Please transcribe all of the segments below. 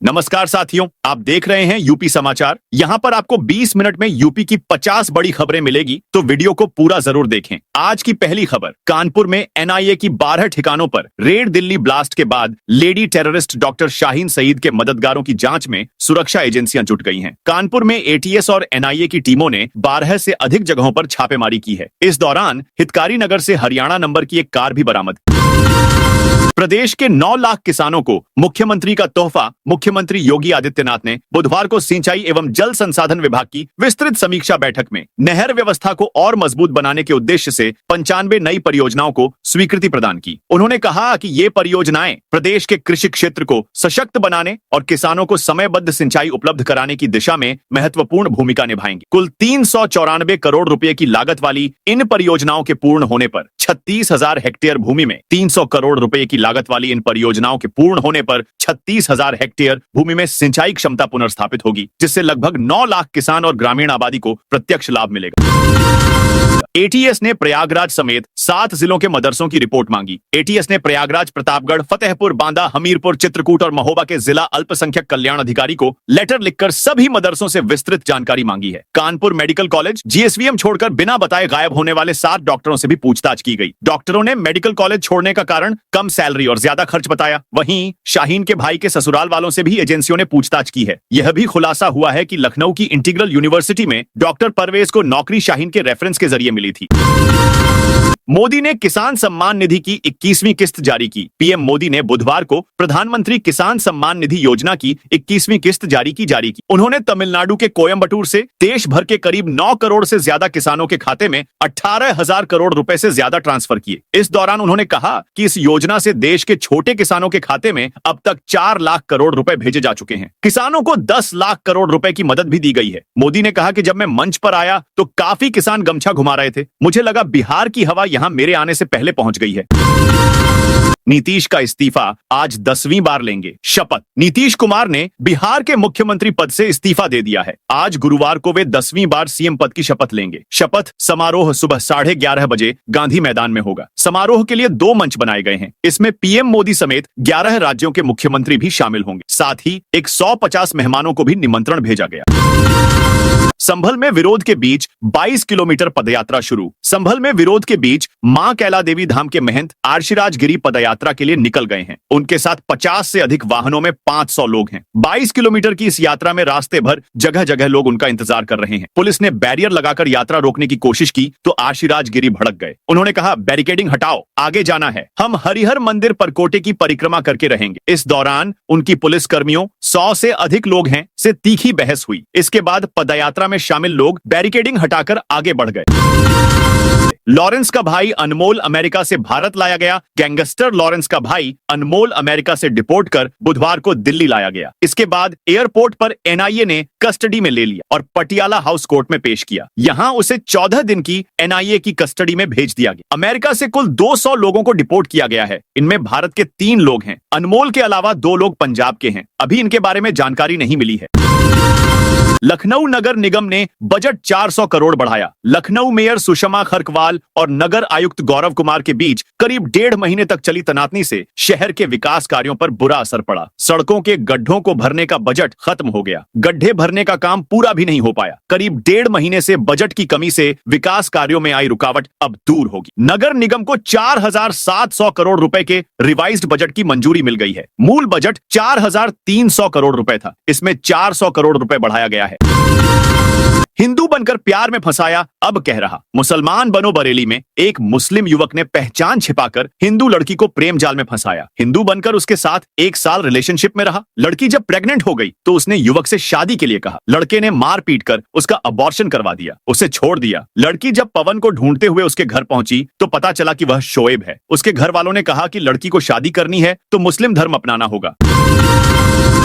नमस्कार साथियों, आप देख रहे हैं यूपी समाचार। यहां पर आपको 20 मिनट में यूपी की 50 बड़ी खबरें मिलेगी, तो वीडियो को पूरा जरूर देखें। आज की पहली खबर, कानपुर में एनआईए की 12 ठिकानों पर रेड। दिल्ली ब्लास्ट के बाद lady terrorist doctor Shaheen Saeed के मददगारों की जांच में सुरक्षा एजेंसियां जुट गई हैं। कानपुर में एटीएस और एनआईए की टीमों ने 12 से अधिक जगहों पर छापेमारी की है। इस दौरान हितकारी नगर से हरियाणा नंबर की एक कार भी बरामद। प्रदेश के 9 लाख किसानों को मुख्यमंत्री का तोहफा। मुख्यमंत्री योगी आदित्यनाथ ने बुधवार को सिंचाई एवं जल संसाधन विभाग की विस्तृत समीक्षा बैठक में नहर व्यवस्था को और मजबूत बनाने के उद्देश्य से 95 नई परियोजनाओं को स्वीकृति प्रदान की। उन्होंने कहा कि ये परियोजनाएं प्रदेश के कृषि क्षेत्र को सशक्त बनाने और किसानों को समयबद्ध सिंचाई उपलब्ध कराने की दिशा में महत्वपूर्ण भूमिका निभाएंगी। कुल 394 करोड़ रुपए की लागत वाली इन परियोजनाओं के पूर्ण होने पर 36,000 हेक्टेयर भूमि में 300 करोड़ रुपए की लागत वाली इन परियोजनाओं के पूर्ण होने पर 36,000 हेक्टेयर भूमि में सिंचाई क्षमता पुनर्स्थापित होगी, जिससे लगभग 9 लाख किसान और ग्रामीण आबादी को प्रत्यक्ष लाभ मिलेगा। एटीएस ने प्रयागराज समेत 7 जिलों के मदरसों की रिपोर्ट मांगी। एटीएस ने प्रयागराज, प्रतापगढ़, फतेहपुर, बांदा, हमीरपुर, चित्रकूट और महोबा के जिला अल्पसंख्यक कल्याण अधिकारी को लेटर लिखकर सभी मदरसों से विस्तृत जानकारी मांगी है। कानपुर मेडिकल कॉलेज जीएसवीएम छोड़कर बिना बताए गायब होने वाले 7 डॉक्टरों से भी पूछताछ की गई। डॉक्टरों ने मेडिकल कॉलेज छोड़ने का कारण कम सैलरी और ज्यादा खर्च बताया। वहीं शाहीन के भाई के ससुराल वालों से भी एजेंसियों ने पूछताछ की है। यह भी खुलासा हुआ है कि लखनऊ की इंटीग्रल यूनिवर्सिटी में डॉक्टर परवेज को नौकरी शाहीन के रेफरेंस के जरिए मिली थी। मोदी ने किसान सम्मान निधि की 21वीं किस्त जारी की। पीएम मोदी ने बुधवार को प्रधानमंत्री किसान सम्मान निधि योजना की 21वीं किस्त जारी की। उन्होंने तमिलनाडु के कोयम्बटूर से देश भर के करीब 9 करोड़ से ज्यादा किसानों के खाते में 18,000 करोड़ रुपए से ज्यादा ट्रांसफर किए। इस दौरान उन्होंने कहा कि इस योजना से देश के छोटे किसानों के खाते में अब तक 4 लाख करोड़ रुपए भेजे जा चुके हैं। किसानों को 10 लाख करोड़ रुपए की मदद भी दी गई है। मोदी ने कहा कि जब मैं मंच पर आया तो काफी किसान गमछा घुमा रहे थे। मुझे लगा बिहार की हवा यहां मेरे आने से पहले पहुंच गई है। नीतीश का इस्तीफा, आज 10वीं बार लेंगे शपथ। नीतीश कुमार ने बिहार के मुख्यमंत्री पद से इस्तीफा दे दिया है। आज गुरुवार को वे 10वीं बार सीएम पद की शपथ लेंगे। शपथ समारोह सुबह 11:30 बजे गांधी मैदान में होगा। समारोह के लिए 2 मंच बनाए गए हैं। इसमें पीएम मोदी समेत 11 राज्यों के मुख्यमंत्री भी शामिल होंगे। साथ ही 150 मेहमानों को भी निमंत्रण भेजा गया। संभल में विरोध के बीच 22 किलोमीटर पदयात्रा शुरू। संभल में विरोध के बीच मां कैला देवी धाम के महंत आर्शिराज गिरी पदयात्रा के लिए निकल गए हैं। उनके साथ 50 से अधिक वाहनों में 500 लोग हैं। 22 किलोमीटर की इस यात्रा में रास्ते भर जगह जगह लोग उनका इंतजार कर रहे हैं। पुलिस ने बैरियर लगाकर यात्रा रोकने की कोशिश की तो आर्शिराज गिरी भड़क गए। उन्होंने कहा, बैरिकेडिंग हटाओ, आगे जाना है। हम हरिहर मंदिर परकोटे की परिक्रमा करके रहेंगे। इस दौरान उनकी पुलिस कर्मियों, 100 से अधिक लोग हैं, से तीखी बहस हुई। इसके बाद पदयात्रा में शामिल लोग बैरिकेडिंग हटाकर आगे बढ़ गए। लॉरेंस का भाई अनमोल अमेरिका से भारत लाया गया। गैंगस्टर लॉरेंस का भाई अनमोल अमेरिका से डिपोर्ट कर बुधवार को दिल्ली लाया गया। इसके बाद एयरपोर्ट पर एनआईए ने कस्टडी में ले लिया और पटियाला हाउस कोर्ट में पेश किया। यहां उसे 14 दिन की एनआईए की कस्टडी में भेज दिया गया। अमेरिका से कुल 200 लोगों को डिपोर्ट किया गया है। इनमें भारत के 3 लोग हैं। अनमोल के अलावा 2 लोग पंजाब के हैं। अभी इनके बारे में जानकारी नहीं मिली है। लखनऊ नगर निगम ने बजट 400 करोड़ बढ़ाया। लखनऊ मेयर सुषमा खरकवाल और नगर आयुक्त गौरव कुमार के बीच करीब 1.5 महीने तक चली तनातनी से शहर के विकास कार्यों पर बुरा असर पड़ा। सड़कों के गड्ढों को भरने का बजट खत्म हो गया। गड्ढे भरने का काम पूरा भी नहीं हो पाया। करीब 1.5 महीने से बजट की कमी से विकास कार्यों में आई रुकावट अब दूर होगी। नगर निगम को 4,700 करोड़ रुपए के रिवाइज्ड बजट की मंजूरी मिल गई है। मूल बजट 4,300 करोड़ रुपए था। इसमें 400 करोड़ रुपए बढ़ाया गया है। हिंदू बनकर प्यार में फंसाया, अब कह रहा। मुसलमान बनो बरेली में एक मुस्लिम युवक ने पहचान छिपाकर हिंदू लड़की को प्रेम जाल में फंसाया। हिंदू बनकर उसके साथ 1 साल रिलेशनशिप में रहा। लड़की जब प्रेग्नेंट हो गई तो उसने युवक से शादी के लिए कहा। लड़के ने मार पीट कर उसका अबॉर्शन करवा दिया, उसे छोड़ दिया। लड़की जब पवन को ढूंढते हुए उसके घर पहुंची तो पता चला कि वह शोएब है। उसके घर वालों ने कहा कि लड़की को शादी करनी है तो मुस्लिम धर्म अपनाना होगा।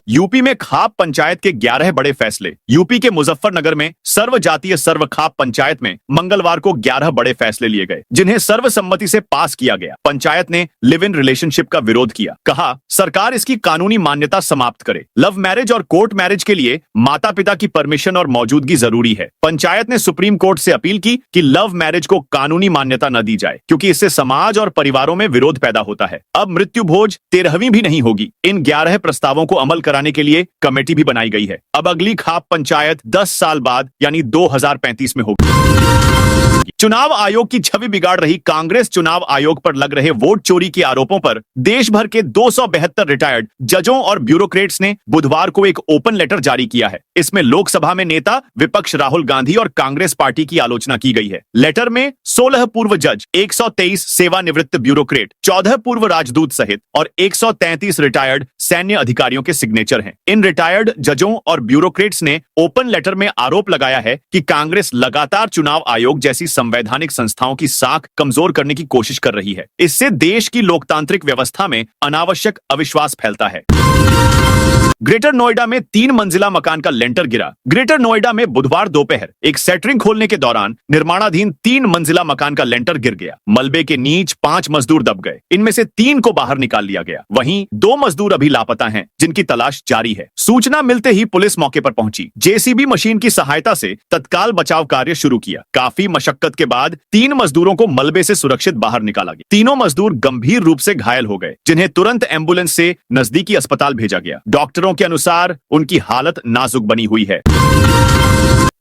यूपी में खाप पंचायत के 11 बड़े फैसले। यूपी के मुजफ्फरनगर में सर्व जातीय सर्व खाप पंचायत में मंगलवार को 11 बड़े फैसले लिए गए, जिन्हें सर्वसम्मति से पास किया गया। पंचायत ने लिव इन रिलेशनशिप का विरोध किया। कहा, सरकार इसकी कानूनी मान्यता समाप्त करे। लव मैरिज और कोर्ट मैरिज के लिए माता पिता की परमिशन और मौजूदगी जरूरी है। पंचायत ने सुप्रीम कोर्ट से अपील की कि लव मैरिज को कानूनी मान्यता न दी जाए, क्योंकि इससे समाज और परिवारों में विरोध पैदा होता है। अब मृत्यु भोज 13वीं भी नहीं होगी। इन 11 प्रस्तावों को अमल कराने कराने के लिए कमेटी भी बनाई गई है। अब अगली खाप पंचायत 10 साल बाद यानी 2035 में होगी। चुनाव आयोग की छवि बिगाड़ रही कांग्रेस चुनाव आयोग पर लग रहे वोट चोरी के आरोपों पर देश भर के 272 रिटायर्ड जजों और ब्यूरोक्रेट्स ने बुधवार को एक ओपन लेटर जारी किया है। इसमें लोकसभा में नेता विपक्ष राहुल गांधी और कांग्रेस पार्टी की आलोचना की गई है। लेटर में 16 पूर्व जज, 123 सेवानिवृत्त ब्यूरोक्रेट, 14 पूर्व राजदूत सहित और 133 रिटायर्ड सैन्य अधिकारियों के सिग्नेचर हैं। इन रिटायर्ड जजों और ब्यूरोक्रेट्स ने ओपन लेटर में आरोप लगाया है कि कांग्रेस लगातार चुनाव आयोग जैसी संवैधानिक संस्थाओं की साख कमजोर करने की कोशिश कर रही है। इससे देश की लोकतांत्रिक व्यवस्था में अनावश्यक अविश्वास फैलता है। ग्रेटर नोएडा में 3 मंजिला मकान का लेंटर गिरा। ग्रेटर नोएडा में बुधवार दोपहर एक सेटरिंग खोलने के दौरान निर्माणाधीन 3 मंजिला मकान का लेंटर गिर गया। मलबे के नीच 5 मजदूर दब गए। इनमें से 3 को बाहर निकाल लिया गया। वहीं 2 मजदूर अभी लापता हैं, जिनकी तलाश जारी है। सूचना मिलते ही पुलिस मौके पर पहुंची। जेसीबी मशीन की सहायता से तत्काल बचाव कार्य शुरू किया। काफी मशक्कत के बाद 3 मजदूरों को मलबे से सुरक्षित बाहर निकाला गया। तीनों मजदूर गंभीर रूप से घायल हो गए, जिन्हें तुरंत एम्बुलेंस से नजदीकी अस्पताल भेजा गया। डॉक्टरों के अनुसार उनकी हालत नाजुक बनी हुई है।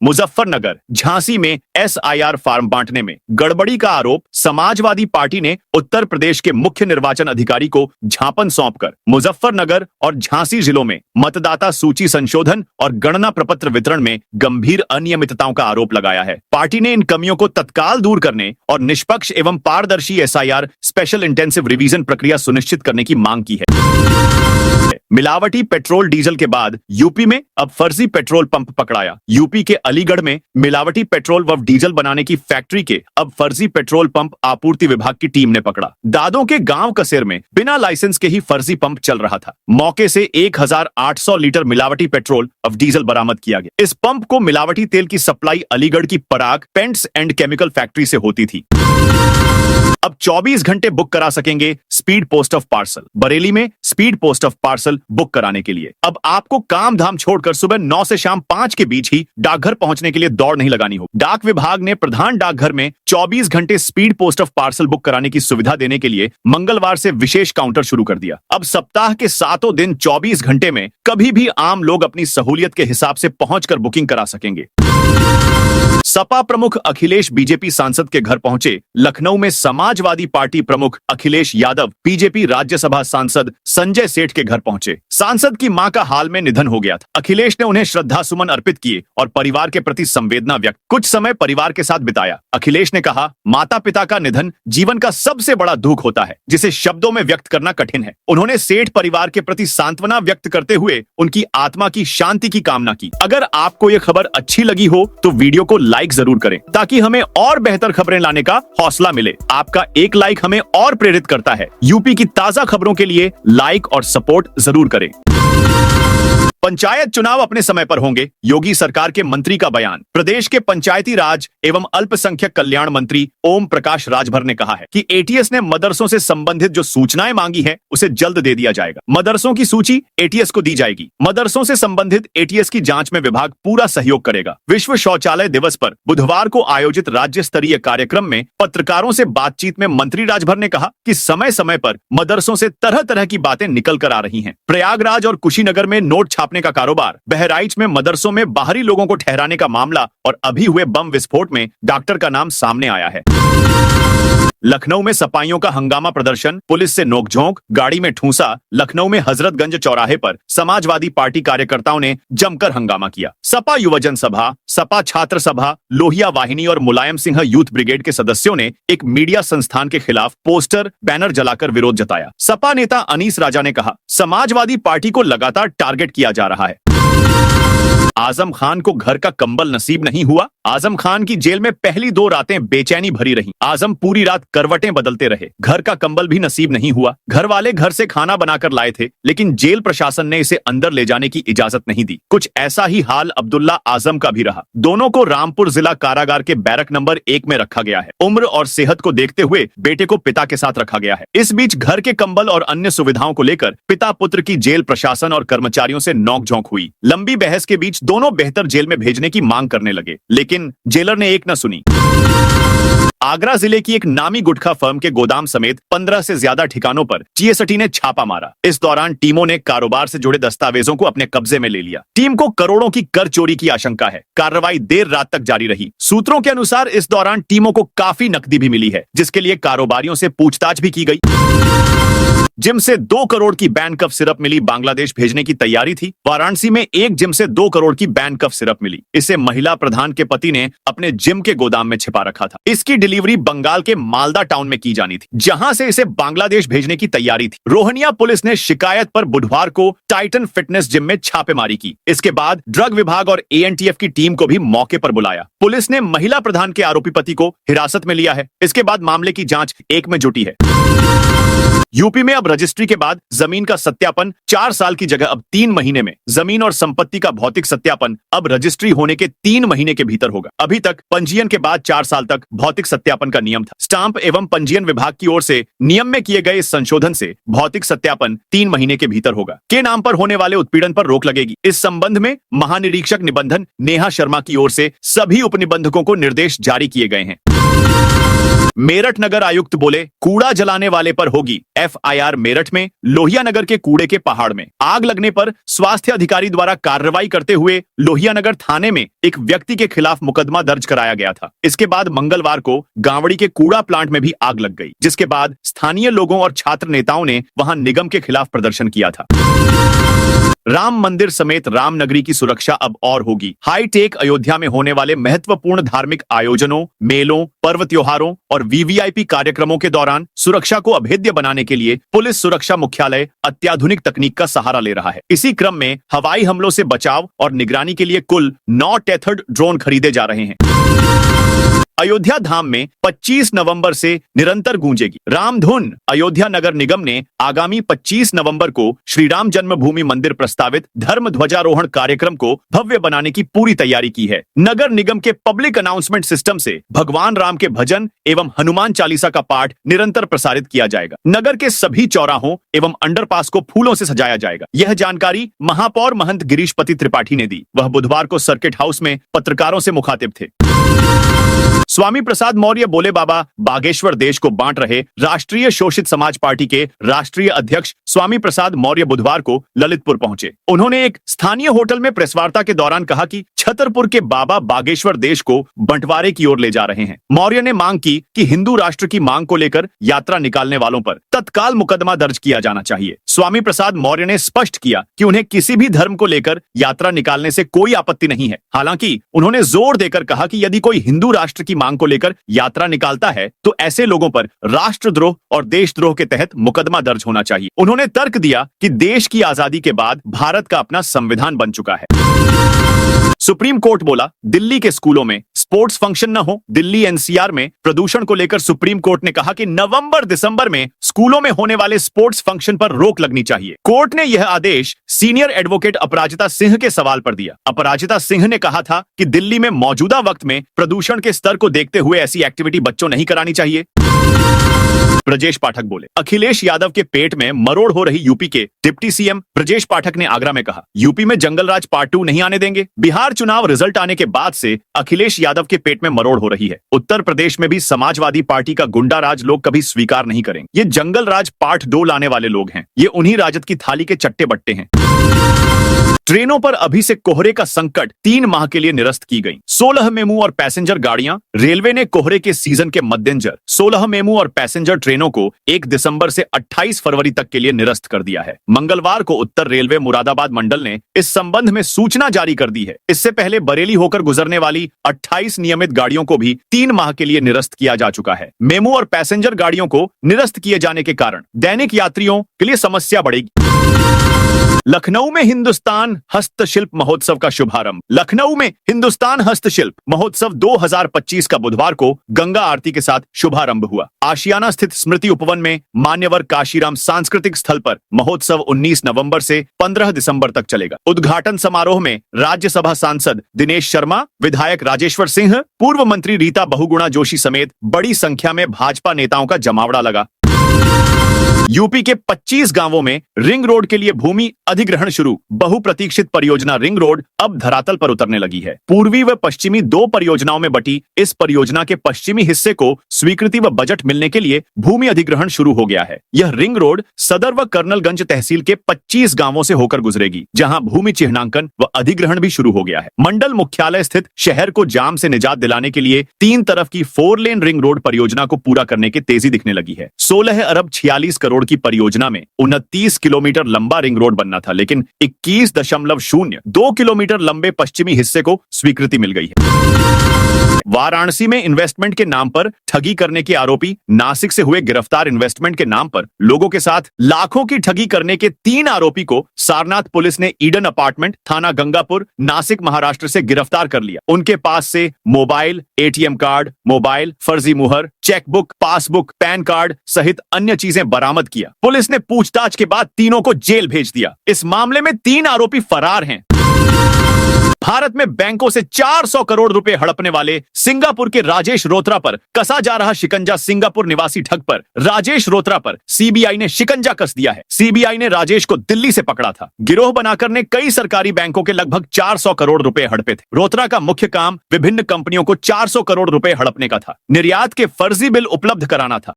मुजफ्फरनगर, झांसी में एसआईआर फॉर्म बांटने में गड़बड़ी का आरोप समाजवादी पार्टी ने उत्तर प्रदेश के मुख्य निर्वाचन अधिकारी को झापन सौंपकर मुजफ्फरनगर और झांसी जिलों में मतदाता सूची संशोधन और गणना प्रपत्र वितरण में गंभीर अनियमितताओं का आरोप लगाया है। पार्टी ने इन कमियों को तत्काल दूर करने और निष्पक्ष एवं पारदर्शी एसआईआर स्पेशल इंटेंसिव रिवीजन प्रक्रिया सुनिश्चित करने की मांग की है। मिलावटी पेट्रोल डीजल के बाद यूपी में अब फर्जी पेट्रोल पंप पकड़ाया। यूपी के अलीगढ़ में मिलावटी पेट्रोल व डीजल बनाने की फैक्ट्री के अब फर्जी पेट्रोल पंप आपूर्ति विभाग की टीम ने पकड़ा। दादों के गांव कसेर में बिना लाइसेंस के ही फर्जी पंप चल रहा था। मौके से 1800 लीटर मिलावटी पेट्रोल अब डीजल बरामद किया गया। इस पंप को मिलावटी तेल की सप्लाई अलीगढ़ की Parag paints and chemical factory से होती थी। अब 24 घंटे बुक करा सकेंगे speed post of parcel. Bareilly में speed post of parcel book कराने के लिए अब आपको काम धाम छोड़कर सुबह 9 से शाम 5 के बीच ही डाकघर पहुंचने के लिए दौड़ नहीं लगानी होगी। डाक विभाग ने प्रधान डाकघर में 24 घंटे speed post of parcel book कराने की सुविधा देने के लिए मंगलवार से विशेष काउंटर शुरू कर दिया। अब सप्ताह के 7 दिन 24 घंटे में कभी भी आम लोग अपनी सहूलियत के हिसाब से पहुंचकर बुकिंग करा सकेंगे। सपा प्रमुख अखिलेश बीजेपी सांसद के घर पहुंचे। लखनऊ में समाजवादी पार्टी प्रमुख अखिलेश यादव बीजेपी राज्यसभा सांसद संजय सेठ के घर पहुंचे। सांसद की मां का हाल में निधन हो गया था। अखिलेश ने उन्हें श्रद्धा सुमन अर्पित किए और परिवार के प्रति संवेदना व्यक्त। कुछ समय परिवार के साथ बिताया। अखिलेश ने कहा, माता पिता का निधन जीवन का सबसे बड़ा दुख होता है, जिसे शब्दों में व्यक्त करना कठिन है। उन्होंने सेठ परिवार के प्रति सांत्वना व्यक्त करते हुए उनकी आत्मा की शांति की कामना की। अगर आपको यह खबर अच्छी लगी हो तो वीडियो को लाइक जरूर करें, ताकि हमें और बेहतर खबरें लाने का हौसला मिले। आपका एक लाइक हमें और प्रेरित करता है। यूपी की ताजा खबरों के लिए लाइक और सपोर्ट जरूर करें। पंचायत चुनाव अपने समय पर होंगे, योगी सरकार के मंत्री का बयान। प्रदेश के पंचायती राज एवं अल्पसंख्यक कल्याण मंत्री ओम प्रकाश राजभर ने कहा है कि एटीएस ने मदरसों से संबंधित जो सूचनाएं मांगी है उसे जल्द दे दिया जाएगा। मदरसों की सूची एटीएस को दी जाएगी। मदरसों से संबंधित एटीएस की जांच में विभाग पूरा सहयोग करेगा। विश्व शौचालय दिवस पर बुधवार को आयोजित राज्य स्तरीय कार्यक्रम में पत्रकारों से बातचीत में मंत्री राजभर ने कहा कि समय समय पर मदरसों से तरह तरह की बातें निकल कर आ रही हैं। प्रयागराज और कुशीनगर में नोट छापने का कारोबार, बहराइच में मदरसों में बाहरी लोगों को ठहराने का मामला और अभी हुए बम विस्फोट में डॉक्टर का नाम सामने आया है। लखनऊ में सपाइयों का हंगामा प्रदर्शन, पुलिस से नोकझोंक, गाड़ी में ठूंसा। लखनऊ में हजरतगंज चौराहे पर समाजवादी पार्टी कार्यकर्ताओं ने जमकर हंगामा किया। सपा युवजन सभा, सपा छात्र सभा, लोहिया वाहिनी और मुलायम सिंह यूथ ब्रिगेड के सदस्यों ने एक मीडिया संस्थान के खिलाफ पोस्टर बैनर जलाकर विरोध जताया। सपा नेता अनीस राजा ने कहा, समाजवादी पार्टी को लगातार टारगेट किया जा रहा है। आजम खान को घर का कंबल नसीब नहीं हुआ। आजम खान की जेल में पहली 2 रातें बेचैनी भरी रहीं। आजम पूरी रात करवटें बदलते रहे। घर का कंबल भी नसीब नहीं हुआ। घर वाले घर से खाना बनाकर लाए थे, लेकिन जेल प्रशासन ने इसे अंदर ले जाने की इजाजत नहीं दी। कुछ ऐसा ही हाल अब्दुल्ला आजम का भी रहा। दोनों को रामपुर जिला कारागार के बैरक नंबर 1 में रखा गया है। उम्र और सेहत को देखते हुए बेटे को पिता के साथ रखा गया है। इस बीच घर के कंबल और अन्य सुविधाओं को लेकर पिता पुत्र की जेल प्रशासन और कर्मचारियों से नोकझोंक हुई। लंबी बहस के बीच दोनों बेहतर जेल में भेजने की मांग करने लगे, लेकिन जेलर ने एक न सुनी। आगरा जिले की एक नामी गुटखा फर्म के गोदाम समेत 15 से ज्यादा ठिकानों पर जीएसटी ने छापा मारा। इस दौरान टीमों ने कारोबार से जुड़े दस्तावेजों को अपने कब्जे में ले लिया। टीम को करोड़ों की कर चोरी की आशंका है। कार्रवाई देर रात तक जारी रही। सूत्रों के अनुसार इस दौरान टीमों को काफी नकदी भी मिली है, जिसके लिए कारोबारियों से पूछताछ भी की गई। जिम से 2 करोड़ की बैन कफ सिरप मिली, बांग्लादेश भेजने की तैयारी थी। वाराणसी में एक जिम से 2 करोड़ की बैन कफ सिरप मिली। इसे महिला प्रधान के पति ने अपने जिम के गोदाम में छिपा रखा था। इसकी डिलीवरी बंगाल के मालदा टाउन में की जानी थी, जहां से इसे बांग्लादेश भेजने की तैयारी थी। रोहनिया पुलिस ने शिकायत पर बुधवार को टाइटन फिटनेस जिम में छापेमारी की। इसके बाद ड्रग विभाग और एएनटीएफ की टीम को भी मौके पर बुलाया। पुलिस ने महिला प्रधान के आरोपी पति को हिरासत में लिया है। इसके बाद मामले की जांच एक में जुटी है। यूपी में अब रजिस्ट्री के बाद जमीन का सत्यापन 4 साल की जगह अब 3 महीने में, जमीन और संपत्ति का भौतिक सत्यापन अब रजिस्ट्री होने के 3 महीने के भीतर होगा। अभी तक पंजीयन के बाद 4 साल तक भौतिक सत्यापन का नियम था। स्टाम्प एवं पंजीयन विभाग की ओर से नियम में किए गए इस संशोधन से भौतिक सत्यापन 3 महीने के भीतर होगा। के नाम पर होने वाले उत्पीड़न पर रोक लगेगी। इस संबंध में महानिरीक्षक निबंधन नेहा शर्मा की ओर से सभी उपनिबंधकों को निर्देश जारी किए गए हैं। मेरठ नगर आयुक्त बोले, कूड़ा जलाने वाले पर होगी एफआईआर। मेरठ में लोहिया नगर के कूड़े के पहाड़ में आग लगने पर स्वास्थ्य अधिकारी द्वारा कार्रवाई करते हुए लोहिया नगर थाने में एक व्यक्ति के खिलाफ मुकदमा दर्ज कराया गया था। इसके बाद मंगलवार को गांवड़ी के कूड़ा प्लांट में भी आग लग गई, जिसके बाद स्थानीय लोगों और छात्र नेताओं ने वहां निगम के खिलाफ प्रदर्शन किया था। राम मंदिर समेत रामनगरी की सुरक्षा अब और होगी। हाईटेक अयोध्या में होने वाले महत्वपूर्ण धार्मिक आयोजनों, मेलों, पर्व त्योहारों और वीवीआईपी कार्यक्रमों के दौरान सुरक्षा को अभेद्य बनाने के लिए पुलिस सुरक्षा मुख्यालय अत्याधुनिक तकनीक का सहारा ले रहा है। इसी क्रम में हवाई हमलों से बचाव और निगरानी के लिए कुल 9 टेथर्ड ड्रोन खरीदे जा रहे हैं। अयोध्या धाम में 25 नवंबर से निरंतर गूंजेगी रामधुन। अयोध्या नगर निगम ने आगामी 25 नवंबर को श्री राम जन्मभूमि मंदिर प्रस्तावित धर्म ध्वजारोहण कार्यक्रम को भव्य बनाने की पूरी तैयारी की है। नगर निगम के पब्लिक अनाउंसमेंट सिस्टम से भगवान राम के भजन एवं हनुमान चालीसा का पाठ निरंतर प्रसारित किया जाएगा। नगर के सभी चौराहों एवं अंडरपास को फूलों से सजाया जाएगा। यह जानकारी महापौर महंत गिरीशपति त्रिपाठी ने दी। वह बुधवार को सर्किट हाउस में पत्रकारों से मुखातिब थे। स्वामी प्रसाद मौर्य बोले, बाबा बागेश्वर देश को बांट रहे राष्ट्रीय शोषित समाज पार्टी के राष्ट्रीय अध्यक्ष स्वामी प्रसाद मौर्य बुधवार को ललितपुर पहुंचे। उन्होंने एक स्थानीय होटल में प्रेसवार्ता के दौरान कहा कि छतरपुर के बाबा बागेश्वर देश को बंटवारे की ओर ले जा रहे हैं। मौर्य ने मांग की कि हिंदू राष्ट्र की मांग को लेकर यात्रा निकालने वालों पर तत्काल मुकदमा दर्ज किया जाना चाहिए। स्वामी प्रसाद मौर्य ने स्पष्ट किया कि उन्हें किसी भी धर्म को लेकर यात्रा निकालने से कोई आपत्ति नहीं है। हालांकि उन्होंने जोर देकर कहा कि यदि कोई हिंदू राष्ट्र की मांग को लेकर यात्रा निकालता है तो ऐसे लोगों पर राष्ट्रद्रोह और देशद्रोह के तहत मुकदमा दर्ज होना चाहिए। उन्होंने तर्क दिया कि देश की आजादी के बाद भारत का अपना संविधान बन चुका है। सुप्रीम कोर्ट बोला, दिल्ली के स्कूलों में स्पोर्ट्स फंक्शन न हो। दिल्ली एनसीआर में प्रदूषण को लेकर सुप्रीम कोर्ट ने कहा कि नवंबर दिसंबर में स्कूलों में होने वाले स्पोर्ट्स फंक्शन पर रोक लगनी चाहिए। कोर्ट ने यह आदेश सीनियर एडवोकेट अपराजिता सिंह के सवाल पर दिया। अपराजिता सिंह ने कहा था कि दिल्ली में मौजूदा वक्त में प्रदूषण के स्तर को देखते हुए ऐसी एक्टिविटी बच्चों नहीं करानी चाहिए। ब्रजेश पाठक बोले, अखिलेश यादव के पेट में मरोड़ हो रही यूपी के डिप्टी सीएम ब्रजेश पाठक ने आगरा में कहा, यूपी में जंगल राज पार्ट 2 नहीं आने देंगे। बिहार चुनाव रिजल्ट आने के बाद से अखिलेश यादव के पेट में मरोड़ हो रही है। उत्तर प्रदेश में भी समाजवादी पार्टी का गुंडा राज लोग कभी स्वीकार नहीं करेंगे। ये जंगल राज पार्ट 2 लाने वाले लोग हैं। ये उन्हीं राजद की थाली के चट्टे बट्टे हैं। ट्रेनों पर अभी से कोहरे का संकट 3 माह के लिए निरस्त की गई। 16 मेमू और पैसेंजर गाड़ियां। रेलवे ने कोहरे के सीजन के मद्देनजर 16 मेमू और पैसेंजर ट्रेनों को 1 दिसंबर से 28 फरवरी तक के लिए निरस्त कर दिया है। मंगलवार को उत्तर रेलवे मुरादाबाद मंडल ने इस संबंध में सूचना जारी कर दी है। इससे पहले बरेली होकर गुजरने वाली 28 नियमित गाड़ियों को भी 3 माह के लिए निरस्त किया जा चुका है। मेमू और पैसेंजर गाड़ियों को निरस्त किए जाने के कारण दैनिक यात्रियों के लिए समस्या बढ़ेगी। लखनऊ में हिंदुस्तान हस्तशिल्प महोत्सव का शुभारंभ। लखनऊ में हिंदुस्तान हस्तशिल्प महोत्सव 2025 का बुधवार को गंगा आरती के साथ शुभारंभ हुआ। आशियाना स्थित स्मृति उपवन में मान्यवर काशीराम सांस्कृतिक स्थल पर महोत्सव 19 नवंबर से 15 दिसंबर तक चलेगा। उद्घाटन समारोह में राज्यसभा सांसद दिनेश शर्मा, विधायक राजेश्वर सिंह, पूर्व मंत्री रीता बहुगुणा जोशी समेत बड़ी संख्या में भाजपा नेताओं का जमावड़ा लगा। यूपी के 25 गांवों में रिंग रोड के लिए भूमि अधिग्रहण शुरू। बहुप्रतीक्षित परियोजना रिंग रोड अब धरातल पर उतरने लगी है। पूर्वी व पश्चिमी दो परियोजनाओं में बटी इस परियोजना के पश्चिमी हिस्से को स्वीकृति व बजट मिलने के लिए भूमि अधिग्रहण शुरू हो गया है। यह रिंग रोड सदर व कर्नलगंज तहसील के 25 गांवों से होकर गुजरेगी, जहां भूमि चिन्हांकन व अधिग्रहण भी शुरू हो गया है। मंडल मुख्यालय स्थित शहर को जाम से निजात दिलाने के लिए 3 तरफ की 4 लेन रिंग रोड परियोजना को पूरा करने की तेजी दिखने लगी है। 16 अरब 46 करोड़ की परियोजना में 29 किलोमीटर लंबा रिंग रोड बनना था, लेकिन 21.02 किलोमीटर लंबे पश्चिमी हिस्से को स्वीकृति मिल गई है। वाराणसी में इन्वेस्टमेंट के नाम पर ठगी करने के आरोपी नासिक से हुए गिरफ्तार। इन्वेस्टमेंट के नाम पर लोगों के साथ लाखों की ठगी करने के 3 आरोपी को सारनाथ पुलिस ने ईडन अपार्टमेंट, थाना गंगापुर, नासिक, महाराष्ट्र से गिरफ्तार कर लिया। उनके पास से मोबाइल, एटीएम कार्ड, मोबाइल, फर्जी मुहर, चेकबुक, पासबुक, पैन कार्ड सहित अन्य चीजें बरामद किया। पुलिस ने पूछताछ के बाद तीनों को जेल भेज दिया। इस मामले में 3 आरोपी फरार हैं। भारत में बैंकों से 400 करोड़ रुपए हड़पने वाले सिंगापुर के राजेश रोत्रा पर कसा जा रहा शिकंजा। सिंगापुर निवासी ठग पर राजेश रोत्रा पर सीबीआई ने शिकंजा कस दिया है। सीबीआई ने राजेश को दिल्ली से पकड़ा था। गिरोह बनाकर ने कई सरकारी बैंकों के लगभग 400 करोड़ रुपए हड़पे थे। रोत्रा का मुख्य काम विभिन्न कंपनियों को 400 करोड़ रुपए हड़पने का था। निर्यात के फर्जी बिल उपलब्ध कराना था।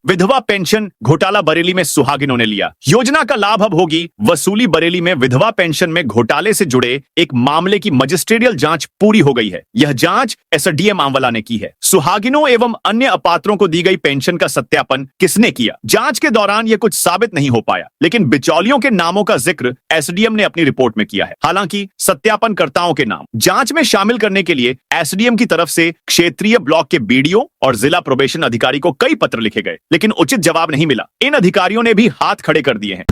विधवा पेंशन घोटाला बरेली में सुहागिनों ने लिया। योजना का लाभ अब होगी वसूली। बरेली में विधवा पेंशन में घोटाले से जुड़े एक मामले की मजिस्ट्रियल जांच पूरी हो गई है। यह जांच एसडीएम आंवला ने की है। सुहागिनों एवं अन्य अपात्रों को दी गई पेंशन का सत्यापन किसने किया? जांच के दौरान यह कुछ साबित नहीं हो पाया, लेकिन बिचौलियों के नामों का जिक्र एसडीएम ने अपनी रिपोर्ट में किया है। हालांकि सत्यापनकर्ताओं के नाम जांच में शामिल करने के लिए एसडीएम की तरफ से क्षेत्रीय ब्लॉक के बीडीओ और जिला प्रोबेशन अधिकारी को कई पत्र लिखे गए, लेकिन उचित जवाब नहीं मिला। इन अधिकारियों ने भी हाथ खड़े कर दिए हैं।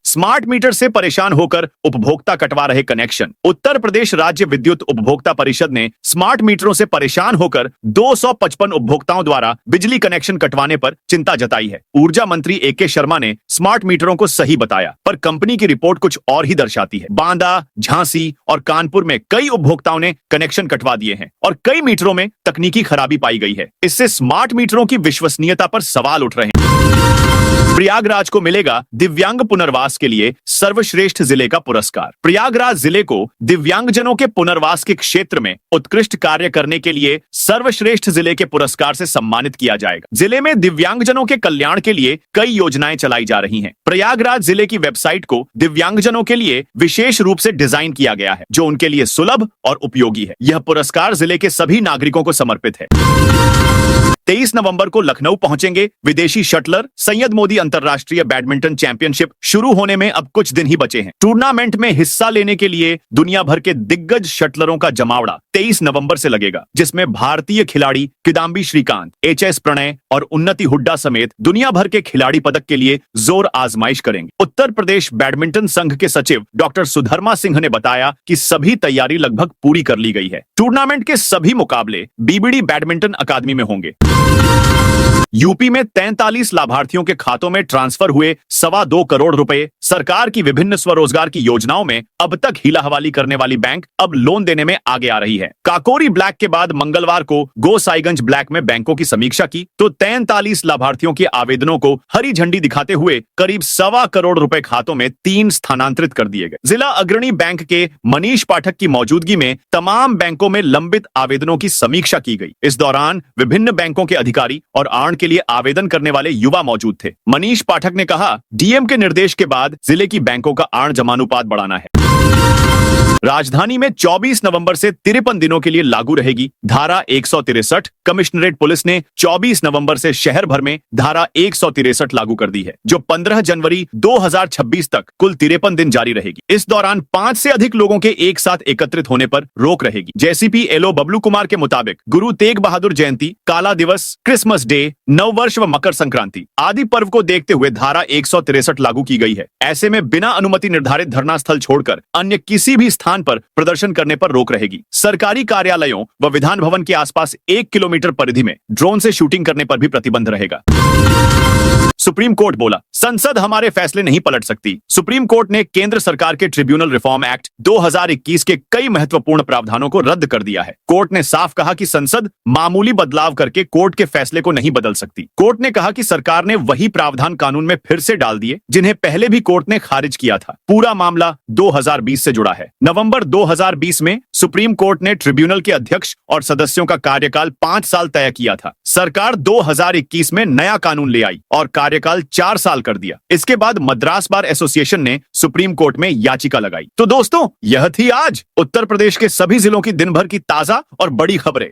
स्मार्ट मीटर से परेशान होकर उपभोक्ता कटवा रहे कनेक्शन। उत्तर प्रदेश राज्य विद्युत उपभोक्ता परिषद ने स्मार्ट मीटरों से परेशान होकर 255 उपभोक्ताओं द्वारा बिजली कनेक्शन कटवाने पर चिंता जताई है। ऊर्जा मंत्री एके शर्मा ने स्मार्ट मीटरों को सही बताया, पर कंपनी की रिपोर्ट कुछ और ही दर्शाती है। बांदा, झांसी और कानपुर में कई उपभोक्ताओं ने कनेक्शन कटवा दिए हैं और कई मीटरों में तकनीकी खराबी पाई गई है। इससे स्मार्ट मीटरों की विश्वसनीयता पर सवाल उठ रहे हैं। प्रयागराज को मिलेगा दिव्यांग पुनर्वास के लिए सर्वश्रेष्ठ जिले का पुरस्कार। प्रयागराज जिले को दिव्यांगजनों के पुनर्वास के क्षेत्र में उत्कृष्ट कार्य करने के लिए सर्वश्रेष्ठ जिले के पुरस्कार से सम्मानित किया जाएगा। जिले में दिव्यांगजनों के कल्याण के लिए कई योजनाएं चलाई जा रही हैं। प्रयागराज जिले की वेबसाइट को दिव्यांगजनों के लिए विशेष रूप से डिजाइन किया गया है, जो उनके लिए सुलभ और उपयोगी है। यह पुरस्कार जिले के सभी नागरिकों को समर्पित है। 23 नवंबर को लखनऊ पहुंचेंगे विदेशी शटलर। सैयद मोदी अंतरराष्ट्रीय बैडमिंटन चैंपियनशिप शुरू होने में अब कुछ दिन ही बचे हैं। टूर्नामेंट में हिस्सा लेने के लिए दुनिया भर के दिग्गज शटलरों का जमावड़ा 23 नवंबर से लगेगा, जिसमें भारतीय खिलाड़ी किदाम्बी श्रीकांत, एचएस प्रणय और उन्नति हुड्डा समेत दुनिया भर के खिलाड़ी पदक के लिए जोर आजमाइश करेंगे। उत्तर प्रदेश बैडमिंटन संघ के सचिव डॉक्टर सुधर्मा सिंह ने बताया कि सभी तैयारी लगभग पूरी कर ली गई है। टूर्नामेंट के सभी मुकाबले बीबीडी बैडमिंटन अकादमी में होंगे। यूपी में 43 लाभार्थियों के खातों में ट्रांसफर हुए 2.25 करोड़ रुपए। सरकार की विभिन्न स्वरोजगार की योजनाओं में अब तक हीला हवाली करने वाली बैंक अब लोन देने में आगे आ रही है। काकोरी ब्लैक के बाद मंगलवार को गोसाईगंज ब्लैक में बैंकों की समीक्षा की तो 43 लाभार्थियों के आवेदनों को हरी झंडी दिखाते हुए करीब 2.25 करोड़ रुपए खातों में 3 स्थानांतरित कर दिए गए। जिला अग्रणी बैंक के मनीष पाठक की मौजूदगी में तमाम बैंकों में लंबित आवेदनों की समीक्षा की गई। इस दौरान विभिन्न बैंकों के अधिकारी और आड़ के लिए आवेदन करने वाले युवा मौजूद थे। मनीष पाठक ने कहा, डीएम के निर्देश के बाद जिले की बैंकों का आड़ जमानुपात बढ़ाना है। राजधानी में 24 नवंबर से 53 दिनों के लिए लागू रहेगी धारा 163। कमिश्नरेट पुलिस ने 24 नवंबर से शहर भर में धारा 163 लागू कर दी है, जो 15 जनवरी 2026 तक कुल 53 दिन जारी रहेगी। इस दौरान 5 से अधिक लोगों के एक साथ एकत्रित होने पर रोक रहेगी। जेसीपी एलओ बबलू कुमार के मुताबिक गुरु तेग बहादुर जयंती, काला दिवस, क्रिसमस डे, नववर्ष व मकर संक्रांति आदि पर्व को देखते हुए धारा 163 लागू की गई है। ऐसे में बिना अनुमति निर्धारित धरना स्थल छोड़कर अन्य किसी भी स्थान पर प्रदर्शन करने पर रोक रहेगी। सरकारी कार्यालयों व विधान भवन के आसपास 1 किलोमीटर परिधि में ड्रोन से शूटिंग करने पर भी प्रतिबंध रहेगा। सुप्रीम कोर्ट बोला, संसद हमारे फैसले नहीं पलट सकती। सुप्रीम कोर्ट ने केंद्र सरकार के ट्रिब्यूनल रिफॉर्म एक्ट 2021 के कई महत्वपूर्ण प्रावधानों को रद्द कर दिया है। कोर्ट ने साफ कहा कि संसद मामूली बदलाव करके कोर्ट के फैसले को नहीं बदल सकती। कोर्ट ने कहा कि सरकार ने वही प्रावधान कानून में फिर से डाल दिए जिन्हें पहले भी कोर्ट ने खारिज किया था। पूरा मामला 2020 से जुड़ा है। नवंबर 2020 में सुप्रीम कोर्ट ने ट्रिब्यूनल के अध्यक्ष और सदस्यों का कार्यकाल 5 साल तय किया था। सरकार 2021 में नया कानून ले आई और कार्यकाल 4 साल कर दिया। इसके बाद मद्रास बार एसोसिएशन ने सुप्रीम कोर्ट में याचिका लगाई। तो दोस्तों, यह थी आज उत्तर प्रदेश के सभी जिलों की दिन भर की ताजा और बड़ी खबरें।